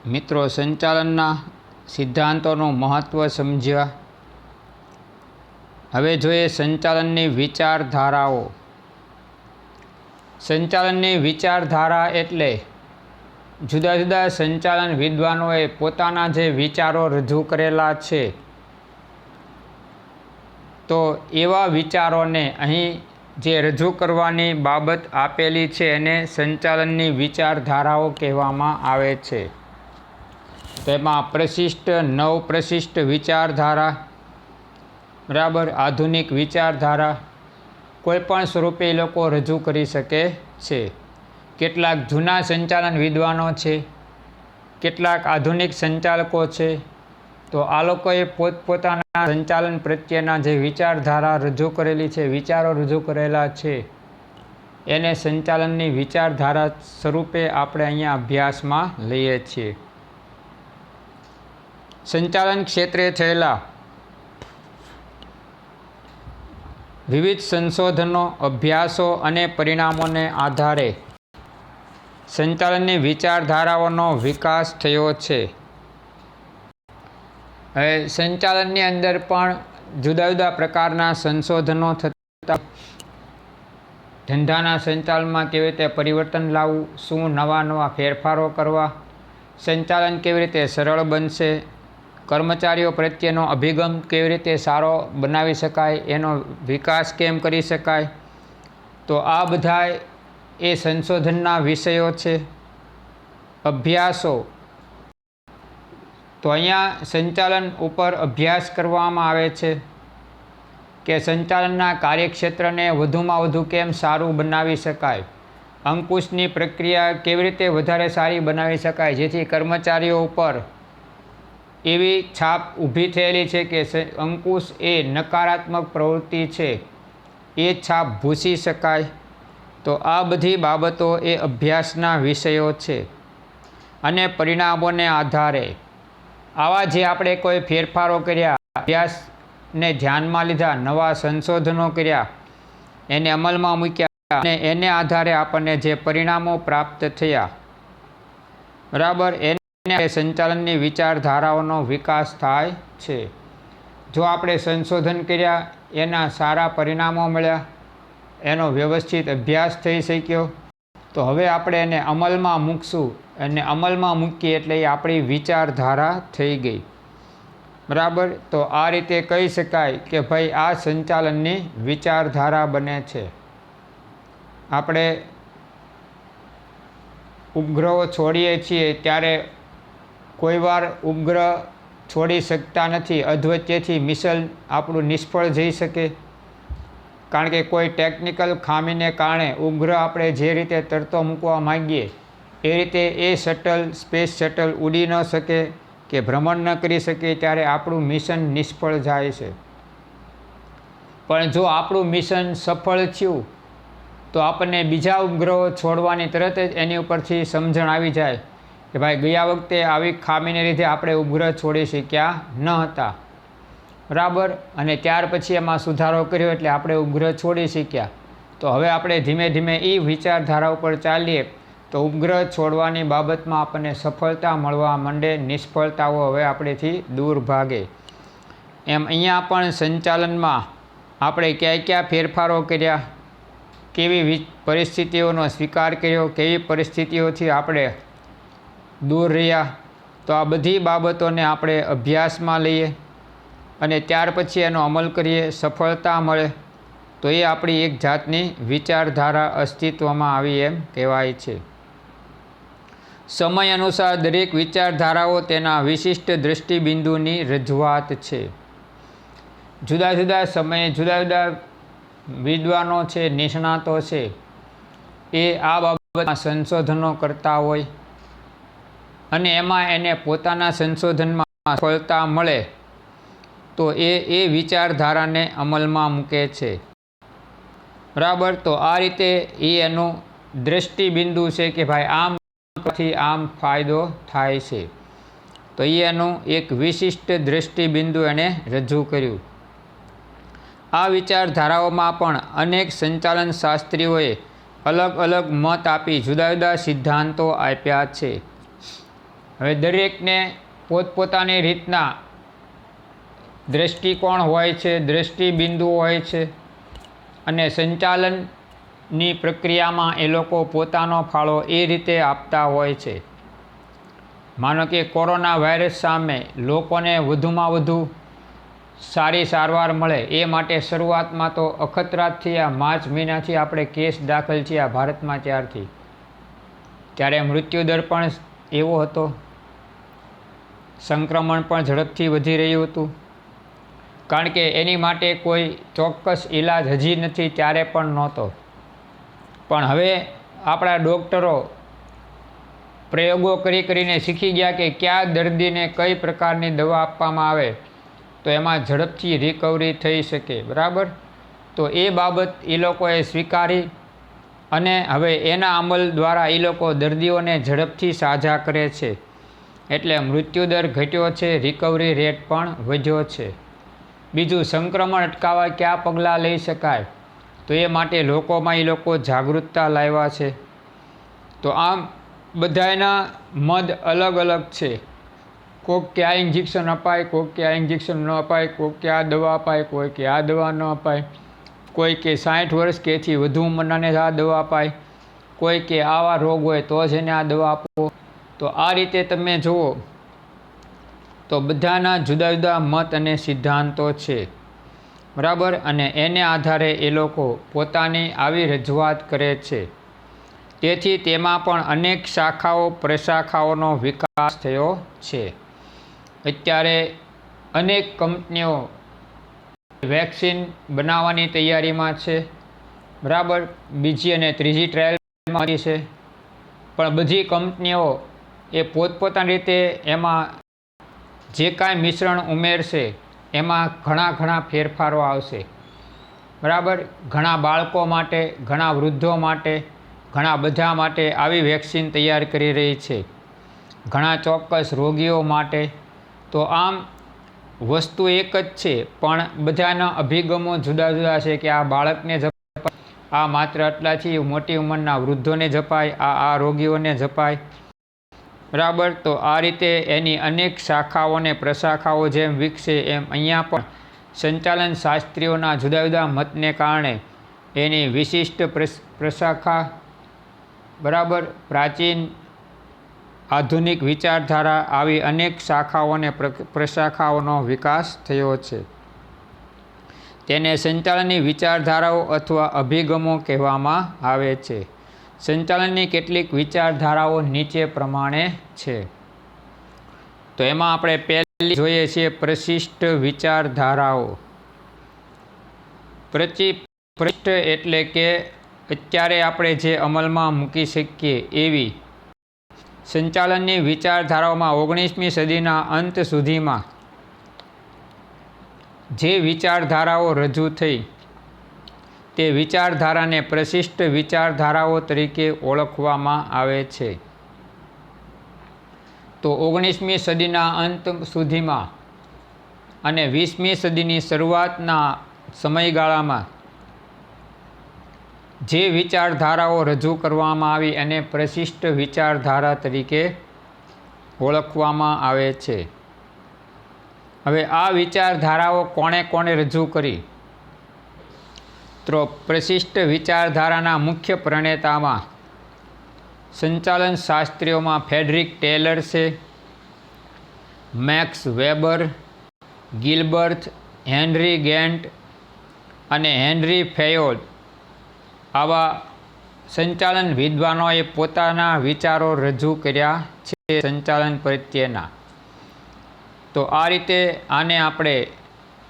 મિત્રો, સંચાલનના સિદ્ધાંતોનું મહત્ત્વ સમજ્યા. હવે જોઈએ સંચાલનની વિચારધારાઓ. સંચાલનની વિચારધારા એટલે જુદા જુદા સંચાલન વિદ્વાનોએ પોતાના જે વિચારો રજૂ કરેલા છે, તો એવા વિચારોને અહીં જે રજૂ કરવાની બાબત આપેલી છે એને સંચાલનની વિચારધારાઓ કહેવામાં આવે છે. તેમાં પ્રશિષ્ટ, નવપ્રશિષ્ટ વિચારધારા, બરાબર, આધુનિક વિચારધારા કોઈપણ સ્વરૂપે એ લોકો રજૂ કરી શકે છે. કેટલાક જૂના સંચાલન વિદ્વાનો છે, કેટલાક આધુનિક સંચાલકો છે. તો આ લોકોએ પોતપોતાના સંચાલન પ્રત્યેના જે વિચારધારા રજૂ કરેલી છે, વિચારો રજૂ કરેલા છે, એને સંચાલનની વિચારધારા સ્વરૂપે આપણે અહીંયા અભ્યાસમાં લઈએ છીએ. સંચાલન ક્ષેત્રે થયેલા વિવિધ સંશોધનો, અભ્યાસો અને પરિણામોને આધારે સંચાલનની વિચારધારાઓનો વિકાસ થયો છે. હવે સંચાલનની અંદર પણ જુદા જુદા પ્રકારના સંશોધનો થતા, ધંધાના સંચાલનમાં કેવી રીતે પરિવર્તન લાવવું, શું નવા નવા ફેરફારો કરવા, સંચાલન કેવી રીતે સરળ બનશે, કર્મચારીઓ પ્રત્યેનો અભિગમ કેવી રીતે સારો બનાવી શકાય, એનો વિકાસ કેમ કરી શકાય. તો આ બધા એ સંશોધનના વિષયો છે. અભ્યાસો, તો અહીંયા સંચાલન ઉપર અભ્યાસ કરવામાં આવે છે કે સંચાલનના કાર્યક્ષેત્રને વધુમાં વધુ કેમ સારું બનાવી શકાય, અંકુશની પ્રક્રિયા કેવી રીતે વધારે સારી બનાવી શકાય, જેથી કર્મચારીઓ ઉપર એવી છાપ ઊભી થયેલી છે કે અંકુશ એ નકારાત્મક પ્રવૃત્તિ છે, એ છાપ ભૂંસી શકાય. તો આ બધી બાબતો એ અભ્યાસના વિષયો છે. અને પરિણામોને આધારે આવા જે આપણે કોઈ ફેરફારો કર્યા, અભ્યાસને ધ્યાનમાં લીધા, નવા સંશોધનો કર્યા, એને અમલમાં મૂક્યા અને એને આધારે આપણને જે પરિણામો પ્રાપ્ત થયા, બરાબર, એને સંચાલનની વિચારધારાઓનો વિકાસ થાય છે. જો આપણે સંશોધન કર્યા, એના સારા પરિણામો મળ્યા, એનો વ્યવસ્થિત અભ્યાસ થઈ શક્યો, તો હવે આપણે એને અમલમાં મૂકશું. અને અમલમાં મૂકીએ એટલે એ આપણી વિચારધારા થઈ ગઈ, બરાબર. તો આ રીતે કહી શકાય કે ભાઈ આ સંચાલનની વિચારધારા બને છે. આપણે ઉપગ્રહો છોડીએ છીએ ત્યારે કોઈવાર ઉપગ્રહ છોડી શકતા નથી, અધવચ્ચેથી મિશન આપણું નિષ્ફળ જઈ શકે, કારણ કે કોઈ ટેકનિકલ ખામીને કારણે ઉપગ્રહ આપણે જે રીતે તરતો મૂકવા માંગીએ એ રીતે એ શટલ, સ્પેસ શટલ ઉડી ન શકે કે ભ્રમણ ન કરી શકે, ત્યારે આપણું મિશન નિષ્ફળ જાય છે. પણ જો આપણું મિશન સફળ થયું તો આપણને બીજા ઉપગ્રહો છોડવાની તરત જ એની ઉપરથી સમજણ આવી જાય કે ભાઈ ગયા વખતે આવી ખામીને લીધે આપણે ઉપગ્રહ છોડી શક્યા ન હતા, બરાબર, અને ત્યાર પછી એમાં સુધારો કર્યો એટલે આપણે ઉપગ્રહ છોડી શક્યા. તો હવે આપણે ધીમે ધીમે એ વિચારધારા ઉપર ચાલીએ તો ઉપગ્રહ છોડવાની બાબતમાં આપણને સફળતા મળવા માંડે, નિષ્ફળતાઓ હવે આપણેથી દૂર ભાગે. એમ અહીંયા પણ સંચાલનમાં આપણે ક્યાં ક્યાં ફેરફારો કર્યા, કેવી પરિસ્થિતિઓનો સ્વીકાર કર્યો, કેવી પરિસ્થિતિઓથી આપણે દૂર રહ્યા, તો આ બધી બાબતોને આપણે અભ્યાસમાં લઈએ અને ત્યાર પછી એનો અમલ કરીએ, સફળતા મળે, તો એ આપણી એક જાતની વિચારધારા અસ્તિત્વમાં આવી એમ કહેવાય છે. સમય અનુસાર દરેક વિચારધારાઓ તેના વિશિષ્ટ દૃષ્ટિબિંદુની રજૂઆત છે. જુદા જુદા સમયે જુદા જુદા વિદ્વાનો છે, નિષ્ણાતો છે, એ આ બાબતમાં સંશોધનો કરતા હોય અને એમાં એને પોતાના સંશોધનમાં સફળતા મળે તો એ વિચારધારાને અમલમાં મૂકે છે, બરાબર. તો આ રીતે એ એનું દૃષ્ટિબિંદુ છે કે ભાઈ આમ થી આમ ફાયદો થાય છે. તો એનું એક વિશિષ્ટ દૃષ્ટિબિંદુ એણે રજૂ કર્યું. આ વિચારધારાઓમાં પણ અનેક સંચાલન શાસ્ત્રીઓએ અલગ અલગ મત આપી જુદા જુદા સિદ્ધાંતો આપ્યા છે. હવે દરેકને પોતપોતાની રીતના દૃષ્ટિકોણ હોય છે, દૃષ્ટિબિંદુ હોય છે, અને સંચાલનની પ્રક્રિયામાં એ લોકો પોતાનો ફાળો એ રીતે આપતા હોય છે. માનો કે કોરોના વાયરસ સામે લોકોને વધુમાં વધુ સારી સારવાર મળે એ માટે શરૂઆતમાં તો અખતરાતથી આ માર્ચ મહિનાથી આપણે કેસ દાખલ થયા ભારતમાં ત્યારથી, ત્યારે મૃત્યુદર પણ એવો હતો, સંક્રમણ પણ ઝડપથી વધી રહ્યું હતું. કારણ કે એની માટે કોઈ ચોક્કસ ઈલાજ હજી નથી, ત્યારે પણ નહોતો. પણ હવે આપણા ડૉક્ટરો પ્રયોગો કરીને શીખી ગયા કે કયા દર્દીને કઈ પ્રકારની દવા આપવામાં આવે તો એમાં ઝડપથી રિકવરી થઈ શકે. બરાબર, તો એ બાબત એ લોકોએ સ્વીકારી અને હવે એના અમલ દ્વારા એ લોકો દર્દીઓને ઝડપથી સાજા કરે છે. એટલે મૃત્યુદર ઘટ્યો છે, રિકવરી રેટ પણ વધ્યો છે. બીજું, સંક્રમણ અટકાવવા કયા પગલાં લઈ શકાય તો એ માટે લોકોમાં એ લોકો જાગૃતતા લાવ્યા છે. તો આમ બધાના મત અલગ અલગ છે. કોઈક કે આ ઇન્જેક્શન અપાય, કોઈક કે આ ઇન્જેક્શન ન અપાય, કોઈક કે આ દવા અપાય, કોઈ કે આ દવા ન અપાય, કોઈ કે 60 વર્ષ કે એથી વધુ ઉંમરનાને આ દવા અપાય, કોઈ કે આવા રોગ હોય તો જ એને આ દવા આપો. તો આ રીતે તમે જુઓ તો બધાના જુદા જુદા મત અને સિદ્ધાંતો છે. બરાબર, અને એને આધારે એ લોકો પોતાની આવી રજૂઆત કરે છે. તેથી તેમાં પણ અનેક શાખાઓ પ્રશાખાઓનો વિકાસ થયો છે. અત્યારે અનેક કંપનીઓ વેક્સિન બનાવવાની તૈયારીમાં છે. બરાબર, બીજી અને ત્રીજી ટ્રાયલમાં છે. પણ બધી કંપનીઓ એ પોતપોતાની રીતે એમાં જે કાંઈ મિશ્રણ ઉમેરશે એમાં ઘણા ફેરફારો આવશે. બરાબર, ઘણા બાળકો માટે, ઘણા વૃદ્ધો માટે, ઘણા બધા માટે આવી વેક્સિન તૈયાર કરી રહી છે, ઘણા ચોક્કસ રોગીઓ માટે. તો આમ વસ્તુ એક જ છે, પણ બધાના અભિગમો જુદા જુદા છે કે આ બાળકને જપાય, આ માત્ર આટલાથી મોટી ઉંમરના વૃદ્ધોને જપાય, આ રોગીઓને જપાય. બરાબર, તો આ રીતે એની અનેક શાખાઓ અને પ્રશાખાઓ જેમ વિકસે એમ અહીંયા પણ સંચાલન શાસ્ત્રીઓના જુદા જુદા મતને કારણે એની વિશિષ્ટ પ્રશાખા, બરાબર, પ્રાચીન આધુનિક વિચારધારા, આવી અનેક શાખાઓ અને પ્રશાખાઓનો વિકાસ થયો છે. તેને સંચાલનની વિચારધારાઓ અથવા અભિગમો કહેવામાં આવે છે. સંચાલનની કેટલીક વિચારધારાઓ નીચે પ્રમાણે છે. તો એમાં આપણે પહેલી જોઈએ છીએ પ્રશિષ્ટ વિચારધારાઓ. પ્રશિષ્ટ એટલે કે અત્યારે આપણે જે અમલમાં મૂકી શકીએ એવી સંચાલનની વિચારધારાઓમાં 19મી સદીના અંત સુધીમાં જે વિચારધારાઓ રજૂ થઈ તે વિચારધારાને પ્રશિષ્ટ વિચારધારાઓ તરીકે ઓળખવામાં આવે છે. તો 19મી સદીના અંત સુધીમાં અને 20મી સદીની શરૂઆતના સમયગાળામાં જે વિચારધારાઓ રજૂ કરવામાં આવી એને પ્રશિષ્ટ વિચારધારા તરીકે ઓળખવામાં આવે છે. હવે આ વિચારધારાઓ કોણે રજૂ કરી? તો પ્રશિષ્ટ વિચારધારાના મુખ્ય પ્રણેતામાં સંચાલન શાસ્ત્રીઓમાં ફ્રેડરિક ટેલર છે, Max Weber, Gilbert, Henry Gantt અને હેનરી ફેયોલ. આવા સંચાલન વિદ્વાનોએ પોતાના વિચારો રજૂ કર્યા છે સંચાલન પ્રત્યેના. તો આ રીતે આને આપણે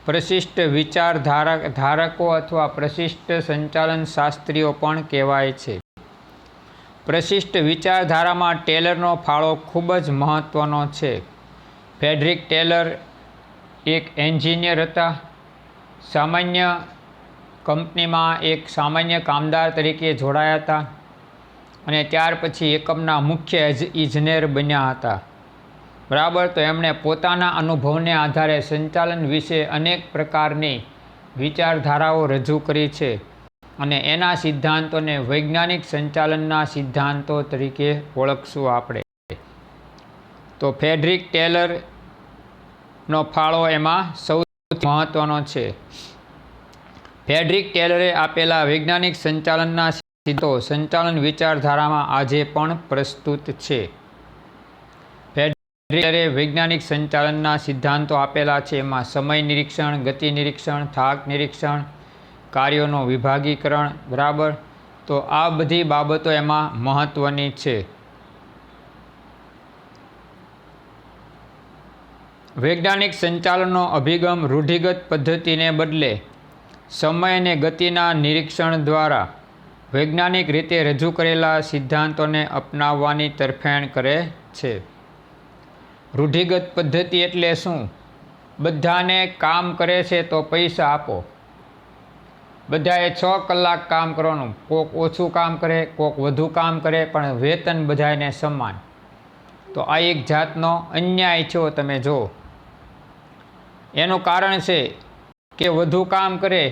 પ્રશિષ્ટ વિચારધારકો અથવા પ્રશિષ્ટ સંચાલન શાસ્ત્રીઓ પણ કહેવાય છે. પ્રશિષ્ટ વિચારધારામાં ટેલરનો ફાળો ખૂબ જ મહત્ત્વનો છે. ફ્રેડરિક ટેલર એક એન્જિનિયર હતા. સામાન્ય કંપનીમાં એક સામાન્ય કામદાર તરીકે જોડાયા હતા અને ત્યાર પછી એકમના મુખ્ય ઇજનેર બન્યા હતા. બરાબર, તો એમણે પોતાના અનુભવને આધારે સંચાલન વિશે અનેક પ્રકારની વિચારધારાઓ રજૂ કરી છે અને એના સિદ્ધાંતોને વૈજ્ઞાનિક સંચાલનના સિદ્ધાંતો તરીકે ઓળખશું આપણે. તો ફ્રેડરિક ટેલરનો ફાળો એમાં સૌથી મહત્ત્વનો છે. ફ્રેડરિક ટેલરે આપેલા વૈજ્ઞાનિક સંચાલનના સિદ્ધાંતો સંચાલન વિચારધારામાં આજે પણ પ્રસ્તુત છે. ફ્રેડરિક ટેલરે વૈજ્ઞાનિક સંચાલનના સિદ્ધાંતો આપેલા છે. એમાં સમય નિરીક્ષણ, ગતિ નિરીક્ષણ, થાક નિરીક્ષણ, કાર્યોનું વિભાગીકરણ, બરાબર. તો આ બધી બાબતો એમાં મહત્ત્વની છે. વૈજ્ઞાનિક સંચાલનનો અભિગમ રૂઢિગત પદ્ધતિને બદલે સમય અને ગતિના નિરીક્ષણ દ્વારા વૈજ્ઞાનિક રીતે રજૂ કરેલા સિદ્ધાંતોને અપનાવવાની તરફેણ કરે છે. રૂઢિગત પદ્ધતિ એટલે શું? બધાને કામ કરે છે તો પૈસા આપો. બધાએ 6 કલાક કામ કરવાનું, કોક ઓછું કામ કરે, કોક વધુ કામ કરે, પણ વેતન બધાને સમાન. તો આ એક જાતનો અન્યાય છો. તમે જો, એનું કારણ છે કે વધુ કામ કરે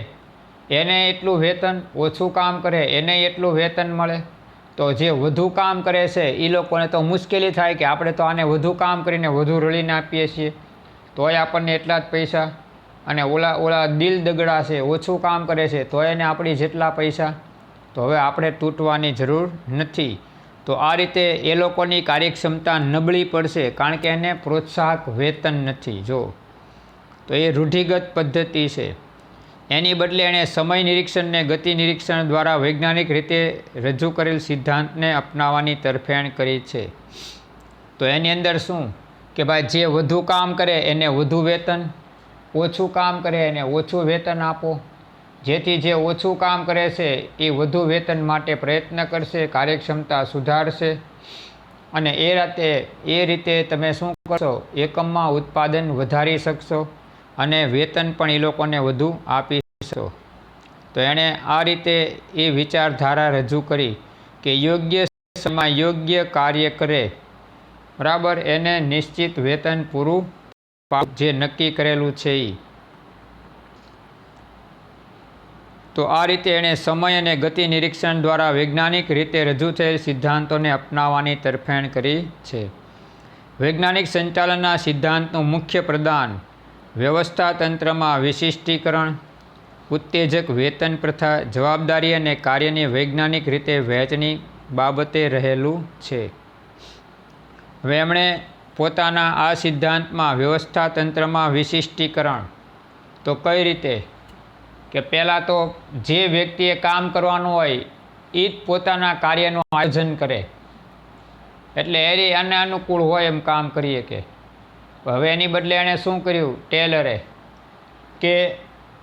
એને એટલું વેતન, ઓછું કામ કરે એને એટલું વેતન મળે. તો જે વધુ કામ કરે છે એ લોકોને તો મુશ્કેલી થાય કે આપણે તો આને વધુ કામ કરીને વધુ રળીને આપીએ છીએ, તોય આપણને એટલા જ પૈસા. અને ઓલા દિલ દગડા છે, ઓછું કામ કરે છે તો એને આપણી જેટલા પૈસા. તો હવે આપણે તૂટવાની જરૂર નથી. તો આ રીતે એ લોકોની કાર્યક્ષમતા નબળી પડશે, કારણ કે એને પ્રોત્સાહક વેતન નથી. જો, તો એ રૂઢિગત પદ્ધતિ છે. એની બદલે એણે સમય નિરીક્ષણ ને ગતિ નિરીક્ષણ દ્વારા વૈજ્ઞાનિક રીતે રજૂ કરેલ સિદ્ધાંતને અપનાવવાની તરફેણ કરી છે. તો એની અંદર શું કે ભાઈ, જે વધુ કામ કરે એને વધુ વેતન, ઓછું કામ કરે એને ઓછું વેતન આપો. જેથી જે ઓછું કામ કરે છે એ વધુ વેતન માટે પ્રયત્ન કરશે, કાર્યક્ષમતા સુધારશે, અને એ રીતે તમે શું કરશો, એકમમાં ઉત્પાદન વધારી શકશો અને વેતન પણ એ લોકોને વધુ આપી શકશો. તો એણે આ રીતે એ વિચારધારા રજૂ કરી કે યોગ્ય સમયમાં યોગ્ય કાર્ય કરે, બરાબર, એને નિશ્ચિત વેતન પૂરું જે નક્કી કરેલું છે એ. તો આ રીતે એણે સમય અને ગતિ નિરીક્ષણ દ્વારા વૈજ્ઞાનિક રીતે રજૂ થયેલ સિદ્ધાંતોને અપનાવવાની તરફેણ કરી છે. વૈજ્ઞાનિક સંચાલનના સિદ્ધાંતનું મુખ્ય પ્રદાન વ્યવસ્થા તંત્રમાં વિશિષ્ટીકરણ, ઉત્તેજક વેતન પ્રથા, જવાબદારી અને કાર્યની વૈજ્ઞાનિક રીતે વહેંચણી બાબતે રહેલું છે. હવે એમણે પોતાના આ સિદ્ધાંતમાં વ્યવસ્થા તંત્રમાં વિશિષ્ટીકરણ, તો કઈ રીતે કે પહેલાં તો જે વ્યક્તિએ કામ કરવાનું હોય એ જ પોતાના કાર્યનું આયોજન કરે, એટલે એને અનુકૂળ હોય એમ કામ કરીએ કે. હવે એની બદલે એણે શું કર્યું ટેલરે, કે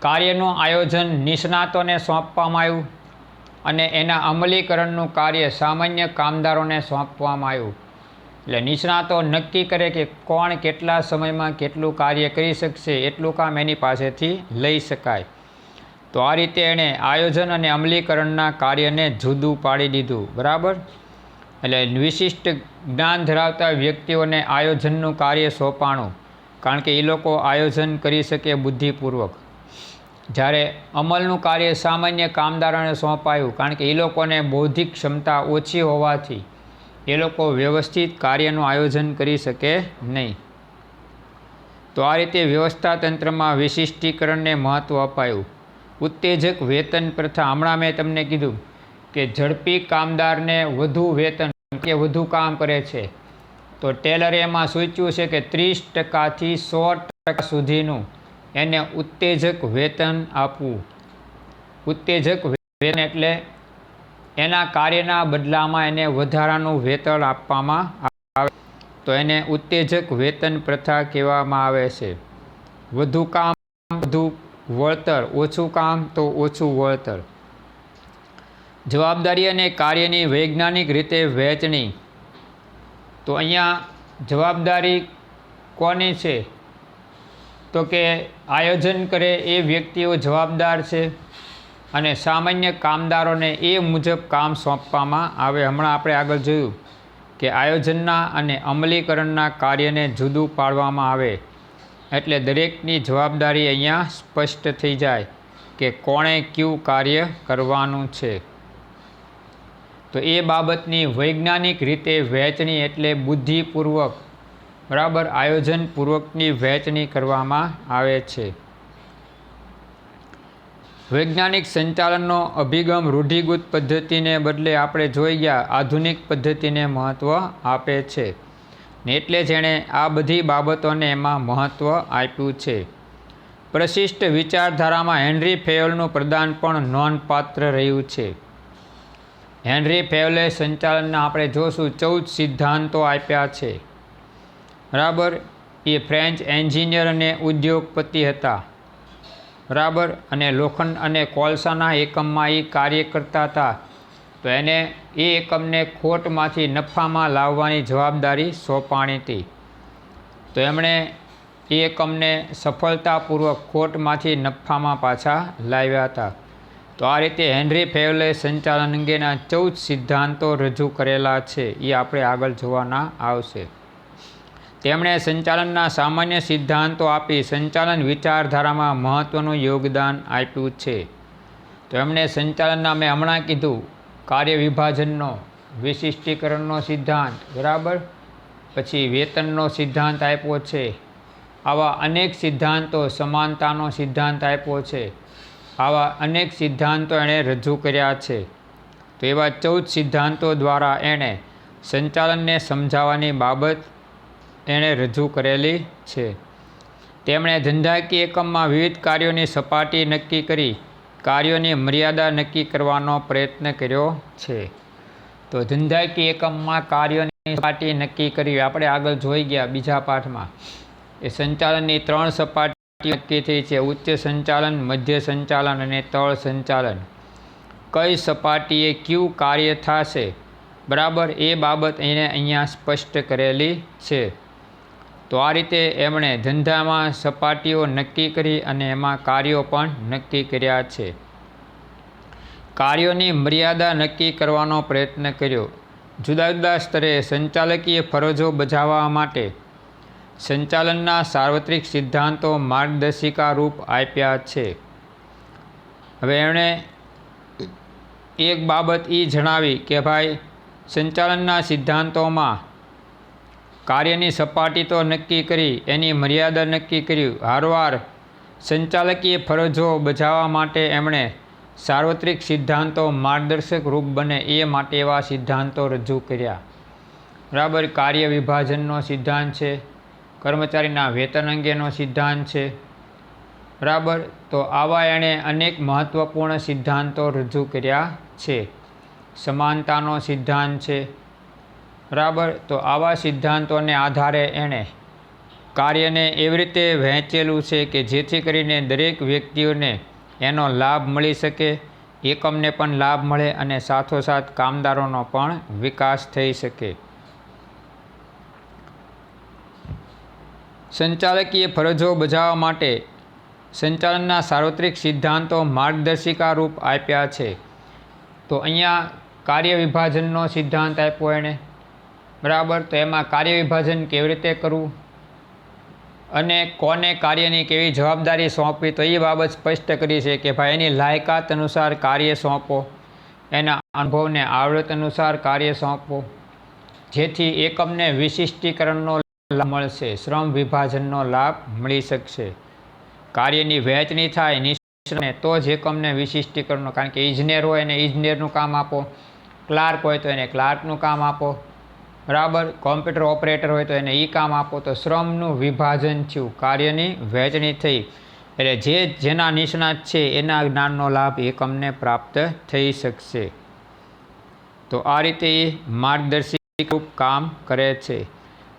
કાર્યનું આયોજન નિષ્ણાતોને સોંપવામાં આવ્યું અને એના અમલીકરણનું કાર્ય સામાન્ય કામદારોને સોંપવામાં આવ્યું. એટલે નિષ્ણાતો નક્કી કરે કે કોણ કેટલા સમયમાં કેટલું કાર્ય કરી શકશે, એટલું કામ એની પાસેથી લઈ શકાય. તો આ રીતે એણે આયોજન અને અમલીકરણના કાર્યને જુદું પાડી દીધું, બરાબર. એટલે વિશિષ્ટ જ્ઞાન ધરાવતા વ્યક્તિઓને આયોજનનું કાર્ય સોંપાણું, કારણ કે એ લોકો આયોજન કરી શકે બુદ્ધિપૂર્વક. જ્યારે અમલનું કાર્ય સામાન્ય કામદારોને સોંપાયું, કારણ કે એ લોકોને બૌદ્ધિક ક્ષમતા ઓછી હોવાથી એ લોકો વ્યવસ્થિત કાર્યનું આયોજન કરી શકે નહીં. તો આ રીતે વ્યવસ્થા તંત્રમાં વિશિષ્ટીકરણને મહત્ત્વ અપાયું. ઉત્તેજક વેતન પ્રથા, હમણાં મેં તમને કીધું કે ઝડપી કામદારને વધુ વેતન કે વધુ કામ કરે છે, તો ટેલરે એમાં સૂચવ્યું છે કે 30% થી 100% સુધીનું એને ઉત્તેજક વેતન આપવું. ઉત્તેજક વેતન એટલે એના કાર્યના બદલામાં એને વધારાનું વેતન આપવામાં આવે, તો એને ઉત્તેજક વેતન પ્રથા કહેવામાં આવે છે. વધુ કામ વધુ વળતર, ઓછું કામ તો ઓછું વળતર. જવાબદારી અને કાર્યની વૈજ્ઞાનિક રીતે વહેંચણી, તો અહીંયા જવાબદારી કોની છે, તો કે આયોજન કરે એ વ્યક્તિઓ જવાબદાર છે અને સામાન્ય કામદારોને એ મુજબ કામ સોંપવામાં આવે. હમણાં આપણે આગળ જોયું કે આયોજનના અને અમલીકરણના કાર્યને જુદું પાડવામાં આવે, એટલે દરેકની જવાબદારી અહીંયા સ્પષ્ટ થઈ જાય કે કોણે કયું કાર્ય કરવાનું છે. તો એ બાબતની વૈજ્ઞાનિક રીતે વહેંચણી એટલે બુદ્ધિપૂર્વક બરાબર આયોજનપૂર્વકની વહેંચણી કરવામાં આવે છે. વૈજ્ઞાનિક સંચાલનનો અભિગમ રૂઢિગત પદ્ધતિને બદલે આપણે જોઈ ગયા આધુનિક પદ્ધતિને મહત્ત્વ આપે છે ને એટલે જ એણે આ બધી બાબતોને એમાં મહત્ત્વ આપ્યું છે. પ્રશિષ્ટ વિચારધારામાં હેનરી ફેયોલનું પ્રદાન પણ નોંધપાત્ર રહ્યું છે. હેનરી ફેયોલે સંચાલનના આપણે જોશું 14 સિદ્ધાંતો આપ્યા છે. બરાબર એ ફ્રેન્ચ એન્જિનિયર અને ઉદ્યોગપતિ હતા. બરાબર અને લોખંડ અને કોલસાના એકમમાં એ કાર્ય કરતા હતા. તો એને એ એકમને ખોટમાંથી નફામાં લાવવાની જવાબદારી સોંપાણી હતી. તો એમણે એ એકમને સફળતાપૂર્વક ખોટમાંથી નફામાં પાછા લાવ્યા હતા. તો આ રીતે હેનરી ફેયોલે સંચાલન અંગેના 14 સિદ્ધાંતો રજૂ કરેલા છે. એ આપણે આગળ જોવાના આવશે. તેમણે સંચાલનના સામાન્ય સિદ્ધાંતો આપી સંચાલન વિચારધારામાં મહત્ત્વનું યોગદાન આપ્યું છે. તો એમણે સંચાલનના મેં હમણાં કીધું કાર્ય વિભાજનનો, વિશિષ્ટીકરણનો સિદ્ધાંત, બરાબર, પછી વેતનનો સિદ્ધાંત આપ્યો છે. આવા અનેક સિદ્ધાંતો, સમાનતાનો સિદ્ધાંત આપ્યો છે. આવા અનેક સિદ્ધાંતો એણે રજૂ કર્યા છે. તો એવા 14 સિદ્ધાંતો દ્વારા એણે સંચાલનને સમજાવવાની બાબત એણે રજૂ કરેલી છે. તેમણે ધંધાકીય એકમમાં વિવિધ કાર્યોની સપાટી નક્કી કરી કાર્યોની મર્યાદા નક્કી કરવાનો પ્રયત્ન કર્યો છે. તો ધંધાકીય એકમમાં કાર્યોની સપાટી નક્કી કરી આપણે આગળ જોઈ ગયા બીજા પાઠમાં. એ સંચાલનની 3 સપાટી નક્કી થઈ છે: ઉચ્ચ સંચાલન, મધ્ય સંચાલન અને તળ સંચાલન. કઈ સપાટીએ કયું કાર્ય થશે, બરાબર, એ બાબત એને અહીંયા સ્પષ્ટ કરેલી છે. તો આ રીતે એમણે ધંધામાં સપાટીઓ નક્કી કરી અને એમાં કાર્યો પણ નક્કી કર્યા છે. કાર્યોની મર્યાદા નક્કી કરવાનો પ્રયત્ન કર્યો. જુદા જુદા સ્તરે સંચાલકીય ફરજો બજાવવા માટે સંચાલનના સાર્વત્રિક સિદ્ધાંતો માર્ગદર્શિકા રૂપ આપ્યા છે. હવે એમણે એક બાબત એ જણાવી કે ભાઈ સંચાલનના સિદ્ધાંતોમાં કાર્યની સપાટી તો નક્કી કરી, એની મર્યાદા નક્કી કર્યું, હારવાર સંચાલકીય ફરજો બજાવવા માટે એમણે સાર્વત્રિક સિદ્ધાંતો માર્ગદર્શક રૂપ બને એ માટે એવા સિદ્ધાંતો રજૂ કર્યા. બરાબર, કાર્ય વિભાજનનો સિદ્ધાંત છે, કર્મચારીના વેતન અંગેનો સિદ્ધાંત છે. બરાબર, તો આવા એણે અનેક મહત્ત્વપૂર્ણ સિદ્ધાંતો રજૂ કર્યા છે. સમાનતાનો સિદ્ધાંત છે. બરાબર, તો આવા સિદ્ધાંતોને આધારે એણે કાર્યને એવી રીતે વહેંચેલું છે કે જેથી કરીને દરેક વ્યક્તિઓને એનો લાભ મળી શકે, એકમને પણ લાભ મળે અને સાથોસાથ કામદારોનો પણ વિકાસ થઈ શકે. સંચાલકીય ફરજો બજાવવા માટે સંચાલનના સાર્વત્રિક સિદ્ધાંતો માર્ગદર્શિકા રૂપ આપ્યા છે. તો અહીંયા કાર્ય વિભાજનનો સિદ્ધાંત આપ્યો એણે. બરાબર, તો એમાં કાર્ય વિભાજન કેવી રીતે કરવું અને કોને કાર્યની કેવી જવાબદારી સોંપવી, તો એ બાબત સ્પષ્ટ કરી છે કે ભાઈ એની લાયકાત અનુસાર કાર્ય સોંપો, એના અનુભવને આવડત અનુસાર કાર્ય સોંપો, જેથી એકમને વિશિષ્ટીકરણનો લાભ મળશે, શ્રમ વિભાજનનો લાભ મળી શકશે. કાર્યની વહેંચણી થાય નિષ્ણાતને તો જ એકમને વિશિષ્ટીકરણનો, કારણ કે ઇજનેર હોય એને ઇજનેરનું કામ આપો, ક્લાર્ક હોય તો એને ક્લાર્કનું કામ આપો, બરાબર, કોમ્પ્યુટર ઓપરેટર હોય તો એને એ કામ આપો. તો શ્રમનું વિભાજન થયું, કાર્યની વહેંચણી થઈ, એટલે જે જેના નિષ્ણાત છે એના જ્ઞાનનો લાભ એકમને પ્રાપ્ત થઈ શકશે. તો આ રીતે એ માર્ગદર્શિક કામ કરે છે.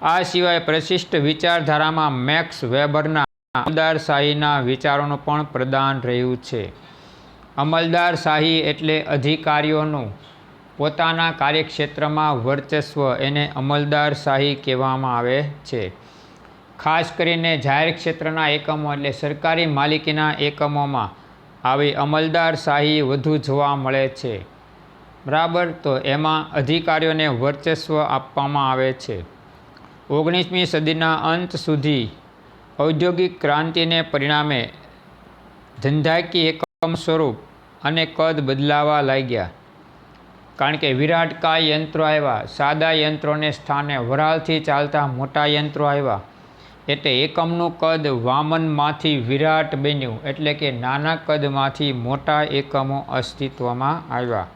આ સિવાય પ્રશિષ્ટ વિચારધારામાં મેક્સ વેબરના અમલદારશાહીના વિચારોનું પણ પ્રદાન રહ્યું છે. અમલદારશાહી એટલે અધિકારીઓનું પોતાના કાર્યક્ષેત્રમાં વર્ચસ્વ, એને અમલદારશાહી કહેવામાં આવે છે. ખાસ કરીને જાહેર ક્ષેત્રના એકમો એટલે સરકારી માલિકીના એકમોમાં આવી અમલદારશાહી વધુ જોવા મળે છે. બરાબર, તો એમાં અધિકારીઓને વર્ચસ્વ આપવામાં આવે છે. 19મી સદીના અંત સુધી ઔદ્યોગિક ક્રાંતિને પરિણામે ધંધાકીય એકમ સ્વરૂપ અને કદ બદલાવા લાગ્યા. કારણ કે વિરાટકાય યંત્રો આવ્યા, સાદા યંત્રોને સ્થાને વરાળથી ચાલતા મોટા યંત્રો આવ્યા, એટલે એકમનું કદ વામનમાંથી વિરાટ બન્યું, એટલે કે નાના કદમાંથી મોટા એકમો અસ્તિત્વમાં આવ્યા.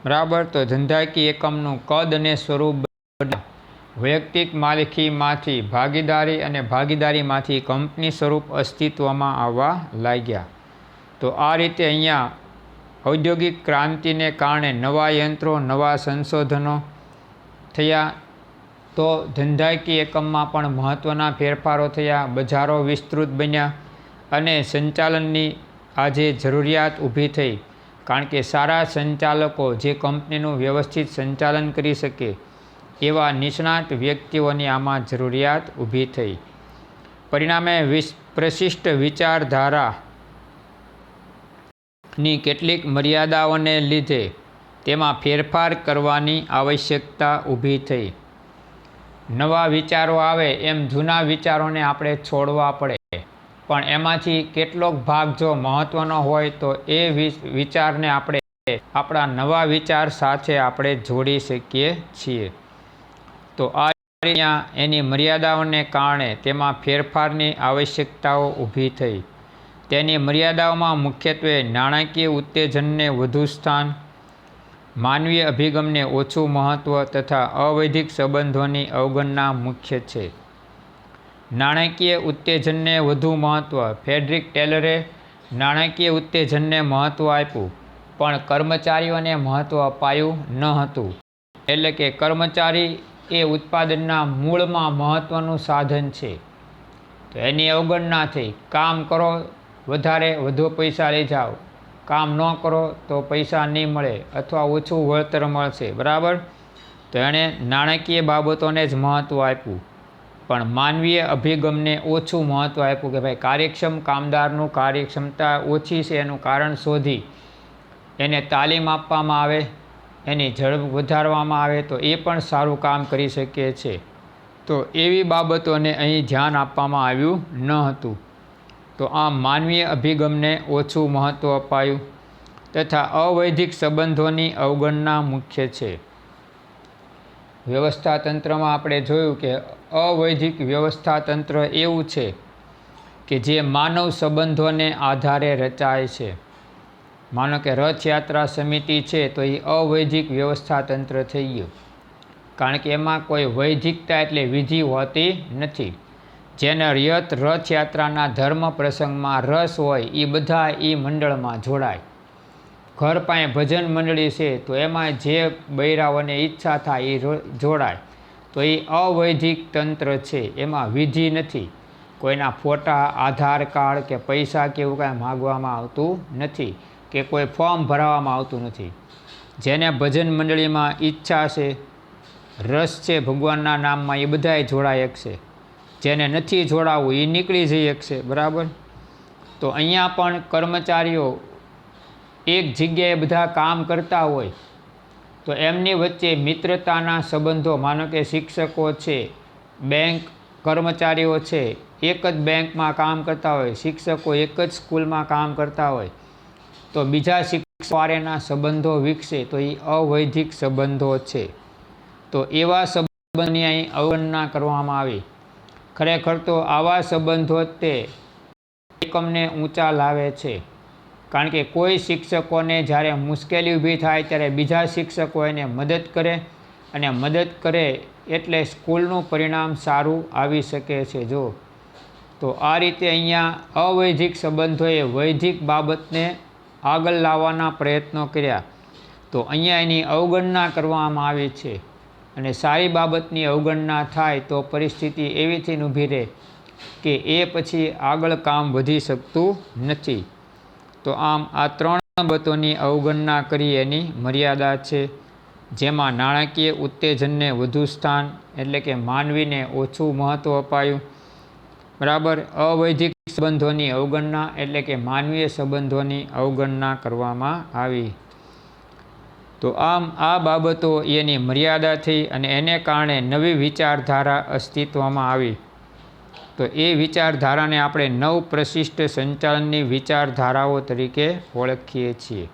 બરાબર. તો ધંધાકીય એકમનું કદ અને સ્વરૂપ બદલ્યા. વૈયક્તિક માલિકીમાંથી ભાગીદારી અને ભાગીદારીમાંથી કંપની સ્વરૂપ અસ્તિત્વમાં આવવા લાગ્યા. તો આ રીતે અહીંયા ઔદ્યોગિક ક્રાંતિને કારણે નવા યંત્રો, નવા સંશોધનો થયા. તો ધંધાકીય એકમમાં પણ મહત્ત્વના ફેરફારો થયા, બજારો વિસ્તૃત બન્યા અને સંચાલનની આજે જરૂરિયાત ઊભી થઈ. કારણ કે સારા સંચાલકો જે કંપનીનું વ્યવસ્થિત સંચાલન કરી શકે એવા નિષ્ણાત વ્યક્તિઓની આમાં જરૂરિયાત ઊભી થઈ. પરિણામે પ્રશિષ્ટ વિચારધારાની કેટલીક મર્યાદાઓને લીધે તેમાં ફેરફાર કરવાની આવશ્યકતા ઊભી થઈ. નવા વિચારો આવે એમ જૂના વિચારોને આપણે છોડવા પડે, પણ એમાંથી કેટલોક ભાગ જો મહત્ત્વનો હોય તો એ વિચારને આપણે આપણા નવા વિચાર સાથે આપણે જોડી શકીએ છીએ. તો આ અહીંયા એની મર્યાદાઓને કારણે તેમાં ફેરફારની આવશ્યકતાઓ ઊભી થઈ. તેની મર્યાદાઓમાં મુખ્યત્વે નાણાકીય ઉત્તેજનને વધુ સ્થાન, માનવીય અભિગમને ઓછું મહત્ત્વ તથા અવૈધિક સંબંધોની અવગણના મુખ્ય છે. નાણાકીય ઉત્તેજનને વધુ મહત્ત્વ. ફ્રેડરિક ટેલરે નાણાકીય ઉત્તેજનને મહત્ત્વ આપ્યું, પણ કર્મચારીઓને મહત્ત્વ અપાયું ન હતું. એટલે કે કર્મચારી એ ઉત્પાદનના મૂળમાં મહત્ત્વનું સાધન છે, તો એની અવગણના થઈ. કામ કરો, વધુ પૈસા લઈ જાઓ, કામ ન કરો તો પૈસા નહીં મળે અથવા ઓછું વળતર મળશે. બરાબર. તો એણે નાણાકીય બાબતોને જ મહત્ત્વ આપ્યું, પણ માનવીય અભિગમને ઓછું મહત્ત્વ આપ્યું કે ભાઈ કાર્યક્ષમ કામદારનું કાર્યક્ષમતા ઓછી છે એનું કારણ શોધી એને તાલીમ આપવામાં આવે, એની ઝડપ વધારવામાં આવે તો એ પણ સારું કામ કરી શકે છે. તો એવી બાબતોને અહીં ધ્યાન આપવામાં આવ્યું ન હતું. તો આમ માનવીય અભિગમને ઓછું મહત્ત્વ અપાયું તથા અવૈધિક સંબંધોની અવગણના મુખ્ય છે. વ્યવસ્થાતંત્રમાં આપણે જોયું કે અવૈધિક વ્યવસ્થાતંત્ર એવું છે કે જે માનવ સંબંધોને આધારે રચાય છે. માનો કે રથયાત્રા સમિતિ છે તો એ અવૈધિક વ્યવસ્થાતંત્ર થઈ ગયું, કારણ કે એમાં કોઈ વૈધિકતા એટલે વિધિ હોતી નથી. જેને રથયાત્રાના ધર્મ પ્રસંગમાં રસ હોય એ બધા એ મંડળમાં જોડાય. ઘર પાસે ભજન મંડળી છે તો એમાં જે બૈરાઓને ઈચ્છા થાય એ જોડાય. તો એ અવૈધિક તંત્ર છે, એમાં વિધિ નથી. કોઈના ફોટા, આધાર કાર્ડ કે પૈસા કે એવું કાંઈ માગવામાં આવતું નથી કે કોઈ ફોર્મ ભરાવવામાં આવતું નથી. જેને ભજન મંડળીમાં ઈચ્છા છે, રસ છે ભગવાનના નામમાં, એ બધાએ જોડાઈ શકશે. જેને નથી જોડાવવું એ નીકળી જઈ શકશે. બરાબર. તો અહીંયા પણ કર્મચારીઓ એક જગ્યાએ બધા કામ કરતા હોય તો એમની વચ્ચે મિત્રતાના સંબંધો, માનો કે શિક્ષકો છે, બેંક કર્મચારીઓ છે, એક જ બેંકમાં કામ કરતા હોય, શિક્ષકો એક જ સ્કૂલમાં કામ કરતા હોય તો બીજા શિક્ષકો હારેના સંબંધો વિકસે તો એ અવૈધિક સંબંધો છે. તો એવા સંબંધોની અહીં અવગણના કરવામાં આવી. ખરેખર તો આવા સંબંધો તે એકમને ઊંચા લાવે છે, કારણ કે કોઈ શિક્ષકોને જ્યારે મુશ્કેલી ઊભી થાય ત્યારે બીજા શિક્ષકો એને મદદ કરે, અને મદદ કરે એટલે સ્કૂલનું પરિણામ સારું આવી શકે છે. જો તો આ રીતે અહીંયા અવૈધિક સંબંધોએ વૈધિક બાબતને આગળ લાવવાના પ્રયત્નો કર્યા, તો અહીંયા એની અવગણના કરવામાં આવી છે. અને સારી બાબતની અવગણના થાય તો પરિસ્થિતિ એવીથી ઊભી રહે કે એ પછી આગળ કામ વધી શકતું નથી. તો આમ આ ત્રણ બાબતોની અવગણના કરી એની મર્યાદા છે, જેમાં નાણાકીય ઉત્તેજનને વધુ સ્થાન એટલે કે માનવીને ઓછું મહત્ત્વ અપાયું. બરાબર. અવૈધિક સંબંધોની અવગણના એટલે કે માનવીય સંબંધોની અવગણના કરવામાં આવી. તો આમ આ બાબતો એની મર્યાદા થઈ અને એને કારણે નવી વિચારધારા અસ્તિત્વમાં આવી. તો એ વિચારધારાને આપણે નવ પ્રશિષ્ટ સંચાલનની વિચારધારાઓ તરીકે ઓળખીએ છીએ.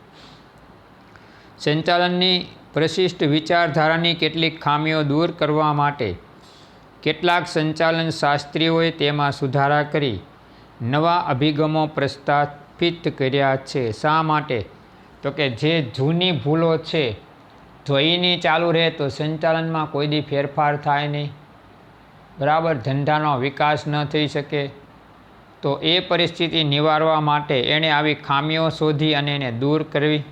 સંચાલનની પ્રશિષ્ટ વિચારધારાની કેટલીક ખામીઓ દૂર કરવા માટે કેટલાક સંચાલન શાસ્ત્રીઓએ તેમાં સુધારા કરી નવા અભિગમો પ્રસ્થાપિત કર્યા છે. શા માટે? તો કે જે જૂની ભૂલો છે જો એની ચાલુ રહે તો સંચાલનમાં કોઈ દી ફેરફાર થાય નહીં, બરાબર, ધંધાનો વિકાસ ન થઈ શકે. તો એ પરિસ્થિતિ નિવારવા માટે એણે આવી ખામીઓ શોધી અને એને દૂર કરવી,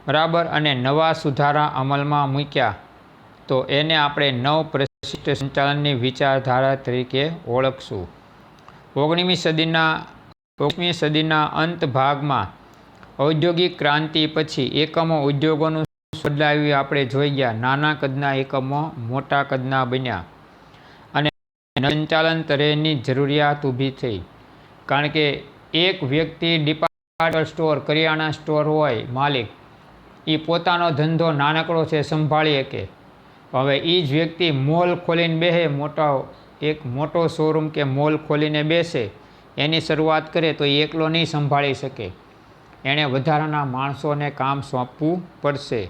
બરાબર, અને નવા સુધારા અમલમાં મૂક્યા. તો એને આપણે નવ પ્રશિષ્ટ સંચાલનની વિચારધારા તરીકે ઓળખશું. 19મી સદીના અંત ભાગમાં ઔદ્યોગિક ક્રાંતિ પછી એકમો ઉદ્યોગોનું બદલાવ્યું આપણે જોઈ ગયા. નાના કદના એકમો મોટા કદના બન્યા અને સંચાલન તરહની જરૂરિયાત ઊભી થઈ. કારણ કે એક વ્યક્તિ ડિપાર્ટમેન્ટ સ્ટોર, કરિયાણા સ્ટોર હોય માલિક, એ પોતાનો ધંધો નાનકડો છે સંભાળી શકે. હવે એ જ વ્યક્તિ મોલ ખોલીને બેસે, એક મોટો શોરૂમ કે મોલ ખોલીને બેસે, એની શરૂઆત કરે તો એ એકલો નહીં સંભાળી શકે. એણે વધારાના માણસોને કામ સોંપવું પડશે,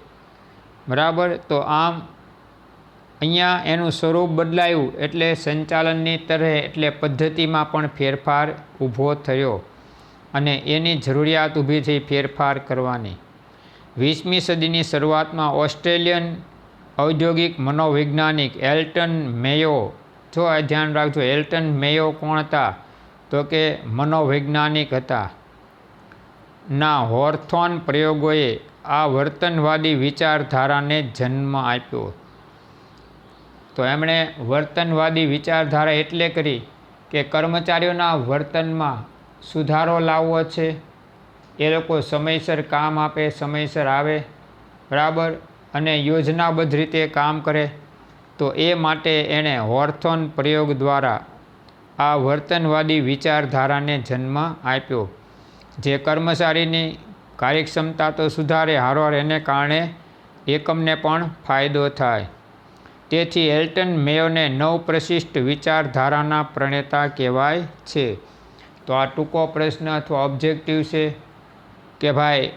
બરાબર. તો આમ અહીંયા એનું સ્વરૂપ બદલાયું એટલે સંચાલનની તરહ એટલે પદ્ધતિમાં પણ ફેરફાર ઊભો થયો અને એની જરૂરિયાત ઊભી થઈ ફેરફાર કરવાની. 20મી સદીની શરૂઆતમાં ઓસ્ટ્રેલિયન ઔદ્યોગિક મનોવૈજ્ઞાનિક એલ્ટન મેયો, જો આ ધ્યાન રાખજો, એલ્ટન મેયો કોણ હતા? તો કે મનોવૈજ્ઞાનિક હતા. ના હોર્થોન પ્રયોગોએ આ વર્તનવાદી વિચારધારાને જન્મ આપ્યો. તો એમણે વર્તનવાદી વિચારધારા એટલે કરી કે કર્મચારીઓના વર્તનમાં સુધારો લાવવો છે, એ લોકો સમયસર કામ આપે, સમયસર આવે, બરાબર, અને યોજનાબદ્ધ રીતે કામ કરે. તો એ માટે એણે હોર્થોન પ્રયોગ દ્વારા આ વર્તનવાદી વિચારધારાને જન્મ આપ્યો, જે કર્મચારીની કાર્યક્ષમતા તો સુધારે, હારવાર એને કારણે એકમને પણ ફાયદો થાય. તેથી એલ્ટન મેયોને નવ પ્રશિષ્ટ વિચારધારાના પ્રણેતા કહેવાય છે. તો આ ટૂંકો પ્રશ્ન અથવા ઓબ્જેક્ટિવ છે કે ભાઈ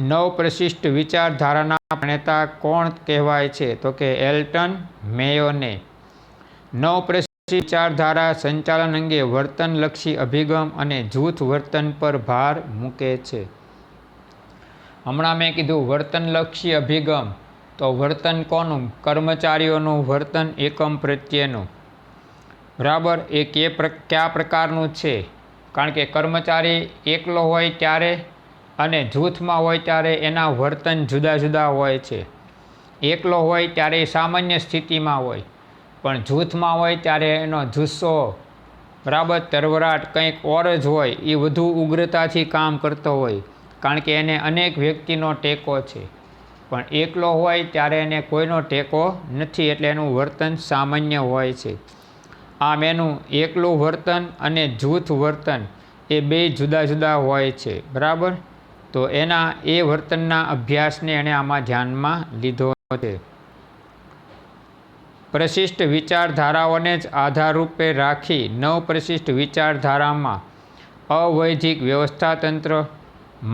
નવ પ્રશિષ્ટ વિચારધારાના પ્રણેતા કોણ કહેવાય છે? તો કે એલ્ટન મેયોને. નવ પ્રશિષ્ટ વિચારધારા સંચાલન અંગે વર્તનલક્ષી અભિગમ અને જૂથ વર્તન પર ભાર મૂકે છે. હમણાં મેં કીધું વર્તનલક્ષી અભિગમ, તો વર્તન કોનું? કર્મચારીઓનું વર્તન એકમ પ્રત્યેનું, બરાબર. એ કયા પ્રકારનું છે? કારણ કે કર્મચારી એકલો હોય ત્યારે અને જૂથમાં હોય ત્યારે એના વર્તન જુદા જુદા હોય છે. એકલો હોય ત્યારે એ સામાન્ય સ્થિતિમાં હોય, પણ જૂથમાં હોય ત્યારે એનો જુસ્સો, બરાબર, તરવરાટ કંઈક ઓર જ હોય, એ વધુ ઉગ્રતાથી કામ કરતો હોય, કારણ કે એને અનેક વ્યક્તિનો ટેકો છે. પણ એકલો હોય ત્યારે એને કોઈનો ટેકો નથી, એટલે એનું વર્તન સામાન્ય હોય છે. આમ એનું એકલું વર્તન અને જૂથ વર્તન એ બે જુદા જુદા હોય છે, બરાબર. તો એના એ વર્તનના અભ્યાસને એણે આમાં ધ્યાનમાં લીધો છે. પ્રશિષ્ટ વિચારધારાઓને જ આધારરૂપે રાખી નવ પ્રશિષ્ટ વિચારધારામાં અવૈધિક વ્યવસ્થાતંત્ર,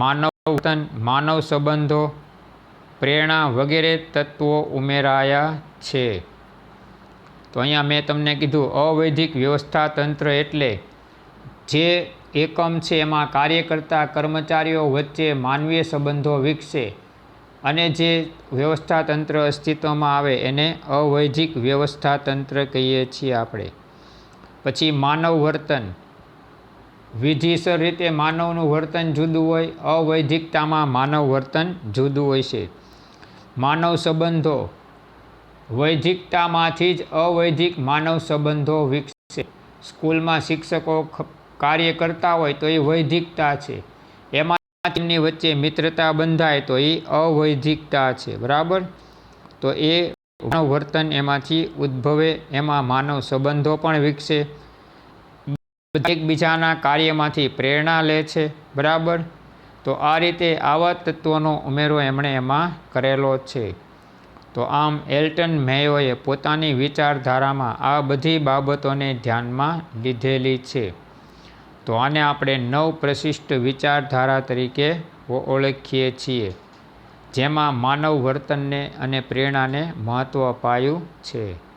માનવ વર્તન, માનવ સંબંધો, પ્રેરણા વગેરે તત્વો ઉમેરાયા છે. તો અહીંયા મેં તમને કીધું અવૈધિક વ્યવસ્થાતંત્ર એટલે જે એકમ છે એમાં કાર્ય કરતા કર્મચારીઓ વચ્ચે માનવીય સંબંધો વિકસે અને જે વ્યવસ્થાતંત્ર અસ્તિત્વમાં આવે એને અવૈધિક વ્યવસ્થાતંત્ર કહીએ છીએ આપણે. પછી માનવ વર્તન, વિધિસર રીતે માનવનું વર્તન જુદું હોય, અવૈધિકતામાં માનવ વર્તન જુદું હોય છે. માનવ સંબંધો, વૈધિકતામાંથી જ અવૈધિક માનવ સંબંધો વિકસે. સ્કૂલમાં શિક્ષકો કાર્ય કરતા હોય તો એ વૈધિકતા છે, એમાં તેમની વચ્ચે મિત્રતા બંધાય તો એ અવૈધિકતા છે, બરાબર. તો એ માનવ વર્તન એમાંથી ઉદ્ભવે, એમાં માનવ સંબંધો પણ વિકસે, એકબીજાના કાર્યમાંથી પ્રેરણા લે છે, બરાબર. તો આ રીતે આવા તત્વોનો ઉમેરો એમણે એમાં કરેલો છે. તો આમ એલ્ટન મેયોએ પોતાની વિચારધારામાં આ બધી બાબતોને ધ્યાનમાં લીધેલી છે. તો આને આપણે નવ પ્રશિષ્ટ વિચારધારા તરીકે ઓળખીએ છીએ. જેમાં માનવ વર્તનને અને પ્રેરણાને મહત્ત્વ અપાયું છે.